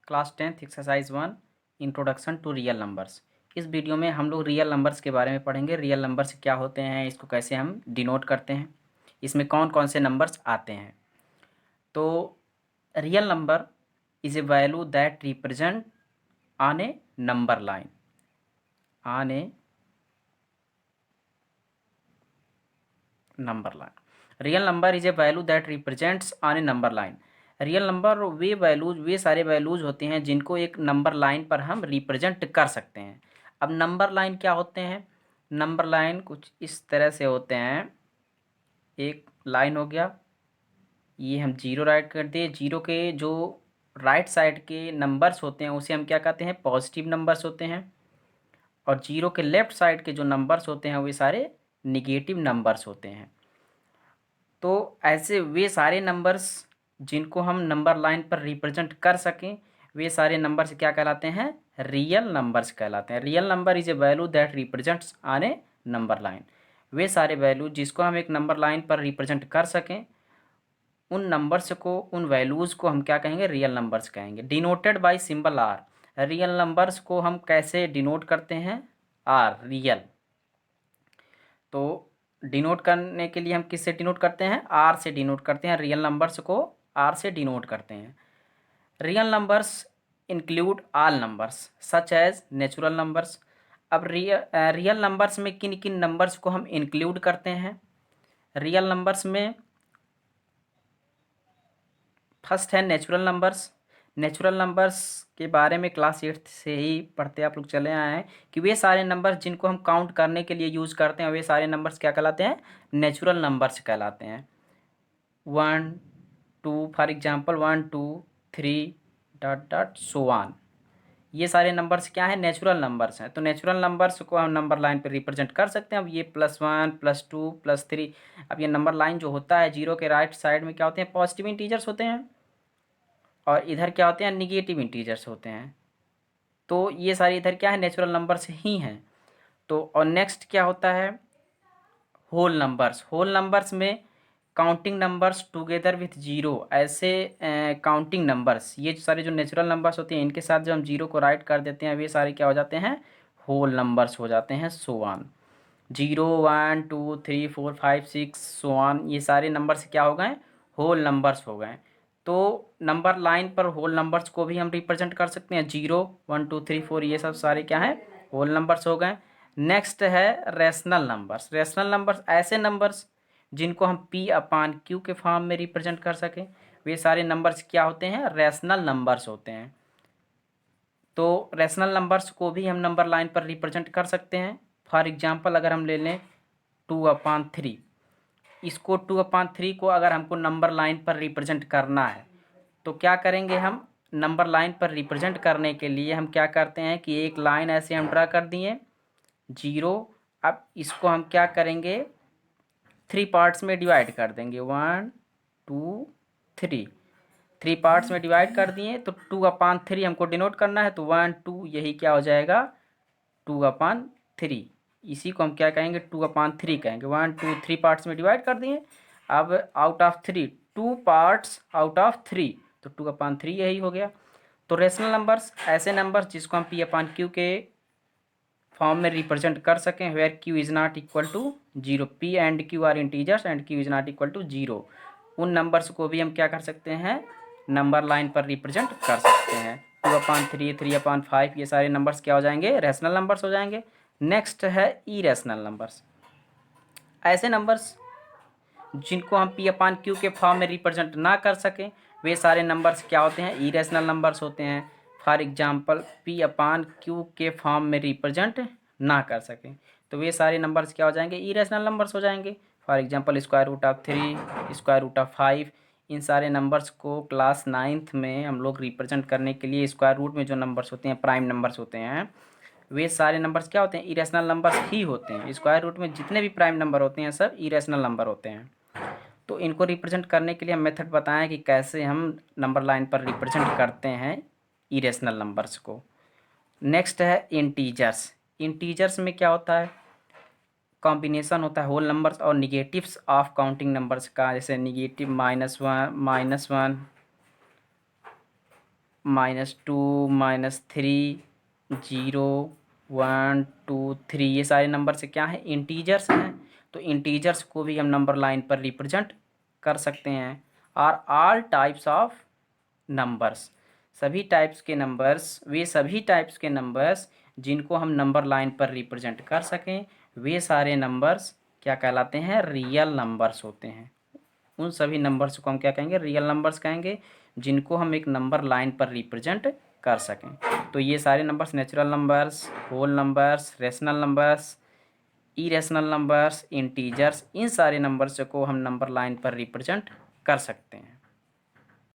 Class 10th exercise 1 introduction to real numbers. इस वीडियो में हम लोग रियल नंबर्स के बारे में पढ़ेंगे। रियल नंबर्स क्या होते हैं, इसको कैसे हम डिनोट करते हैं, इसमें कौन कौन से नंबर्स आते हैं। तो real number is a value that represent on a number line, on a number line. Real number is a value that represents on a number line. Real number वे सारे वैल्यूज होते हैं जिनको एक नंबर लाइन पर हम represent कर सकते हैं। अब नंबर लाइन क्या होते हैं? नंबर लाइन कुछ इस तरह से होते हैं। एक लाइन हो गया, ये हम जीरो राइट कर दिए। जीरो के जो राइट साइड के नंबर्स होते हैं उसे हम क्या कहते हैं? पॉजिटिव नंबर्स होते हैं। और जीरो के लेफ्ट साइड के जो नंबर्स होते हैं वे सारे निगेटिव नंबर्स होते हैं। तो ऐसे वे सारे नंबर्स जिनको हम नंबर लाइन पर रिप्रेजेंट कर सकें, वे सारे नंबर्स क्या कहलाते हैं? रियल नंबर्स कहलाते हैं। Real number is a value that represents on a number line. वे सारे वैल्यू जिसको हम एक नंबर लाइन पर रिप्रेजेंट कर सकें, उन नंबर्स को, उन वैल्यूज़ को हम क्या कहेंगे? रियल नंबर्स कहेंगे। Denoted by symbol R. Real numbers को हम कैसे डिनोट करते हैं? Are, real. तो डिनोट करने के लिए हम किससे डिनोट करते हैं? आर से डिनोट करते हैं। रियल नंबर्स को आर से डिनोट करते हैं। Real numbers include all numbers such as natural numbers. अब रियल नंबर्स में किन किन नंबर्स को हम इंक्लूड करते हैं? रियल नंबर्स में फर्स्ट है नेचुरल नंबर्स। नेचुरल नंबर्स के बारे में क्लास 8 से ही पढ़ते आप लोग चले आए हैं कि वे सारे नंबर्स जिनको हम काउंट करने के लिए यूज़ करते हैं, वे सारे नंबर्स क्या कहलाते हैं? नेचुरल नंबर्स कहलाते हैं। 1 2 for example 1 2 3 dot dot so on. ये सारे नंबर्स क्या हैं? नेचुरल नंबर्स हैं। तो नेचुरल नंबर्स को हम नंबर लाइन पर रिप्रेजेंट कर सकते हैं। अब ये +1 +2 +3, अब ये नंबर लाइन जो होता है, जीरो के राइट साइड में क्या होते हैं? पॉजिटिव इंटीजर्स होते हैं, और इधर क्या होते हैं? निगेटिव इंटीजर्स होते हैं। तो ये सारे इधर क्या है? नेचुरल नंबर्स ही हैं। तो और नेक्स्ट क्या होता है? Whole numbers. होल नंबर्स में counting numbers together with zero, ऐसे काउंटिंग नंबर्स, ये सारे जो नेचुरल नंबर्स होते हैं इनके साथ जब हम जीरो को राइट कर देते हैं, वे सारे क्या हो जाते हैं? होल नंबर्स हो जाते हैं। सो ऑन, 0 1 2 3 4 5 6 सो ऑन, ये सारे नंबर्स क्या हो गए? होल नंबर्स हो गए। तो नंबर लाइन पर होल नंबर्स को भी हम रिप्रेजेंट कर सकते हैं। 0 1 2 3 4, ये सब सारे क्या हैं? होल नंबर्स हो गए। नेक्स्ट है रेशनल नंबर्स। रेशनल नंबर्स ऐसे नंबर्स जिनको हम P/Q के फॉर्म में रिप्रेजेंट कर सकें, वे सारे नंबर्स क्या होते हैं? रेशनल नंबर्स होते हैं। तो रेशनल नंबर्स को भी हम नंबर लाइन पर रिप्रेजेंट कर सकते हैं। फॉर एग्जांपल अगर हम ले लें 2/3, इसको 2/3 को अगर हमको नंबर लाइन पर रिप्रेजेंट करना है तो क्या करेंगे? हम नंबर लाइन पर रिप्रेजेंट करने के लिए हम क्या करते हैं कि एक लाइन ऐसे हम ड्रा कर दिए, 0। अब इसको हम क्या करेंगे? 3 पार्ट्स में डिवाइड कर देंगे, 1 2 3। 3 पार्ट्स में डिवाइड कर दिए तो 2/3 हमको डिनोट करना है, तो 1 2 यही क्या हो जाएगा? 2/3। इसी को हम क्या कहेंगे? 2/3 कहेंगे। 1 2 3 पार्ट्स में डिवाइड कर दिए। अब out of 3, 2 parts out of 3, तो 2/3 यही हो गया। तो रेशनल नंबर्स ऐसे नंबर्स जिसको हम P/Q के फॉर्म में रिप्रेजेंट कर सकें, where Q is not equal to 0। P and Q are integers and Q is not equal to 0। उन नंबर्स को भी हम क्या कर सकते हैं? नंबर लाइन पर रिप्रेजेंट कर सकते हैं। 2/3 3/5, ये सारे नंबर्स क्या हो जाएंगे? रेशनल नंबर्स हो जाएंगे। नेक्स्ट है इरेशनल नंबर्स। ऐसे नंबर्स जिनको हम P/Q के फॉर्म में रिप्रेजेंट ना कर सकें, वे सारे नंबर्स क्या होते हैं? इरेशनल नंबर्स होते हैं। फॉर एग्जांपल P/Q के फॉर्म में रिप्रेजेंट ना कर सकें तो वे सारे नंबर्स क्या हो जाएंगे? इरेशनल नंबर्स हो जाएंगे। फॉर एग्जांपल √3, √5, इन सारे नंबर्स को क्लास 9th में हम लोग रिप्रेजेंट करने के लिए स्क्वायर रूट में जो नंबर्स होते हैं, प्राइम नंबर्स होते हैं, वे सारे नंबर्स क्या होते हैं? इरेशनल नंबर्स ही होते हैं। स्क्वायर रूट में जितने भी प्राइम नंबर होते हैं सब इरेशनल नंबर होते हैं। तो इनको रिप्रेजेंट करने के लिए हम मेथड बताएं कि कैसे हम नंबर लाइन पर रिप्रेजेंट करते हैं इरेशनल नंबर्स को। नेक्स्ट है इंटीजर्स। इंटीजर्स में क्या होता है? कॉम्बिनेशन होता है होल नंबर्स और निगेटिव्स ऑफ काउंटिंग नंबर्स का, जैसे निगेटिव -1 -1, -2 -3 0 1 2 3 ये सारे नंबर से क्या है इंटीजर्स हैं। तो इंटीजर्स को भी हम नंबर लाइन पर रिप्रेजेंट कर सकते हैं। और ऑल टाइप्स ऑफ नंबर्स, सभी टाइप्स के नंबर्स, वे सभी टाइप्स के नंबर्स जिनको हम नंबर लाइन पर रिप्रेजेंट कर सकें वे सारे नंबर्स क्या कहलाते हैं रियल नंबर्स होते हैं। उन सभी नंबर्स को हम क्या कहेंगे रियल नंबर्स कहेंगे जिनको हम एक नंबर लाइन पर रिप्रेजेंट कर सकें। तो ये सारे numbers natural numbers, whole numbers, rational numbers, irrational numbers, integers, इन सारे नंबर्स को हम नंबर लाइन पर रिप्रेजेंट कर सकते हैं।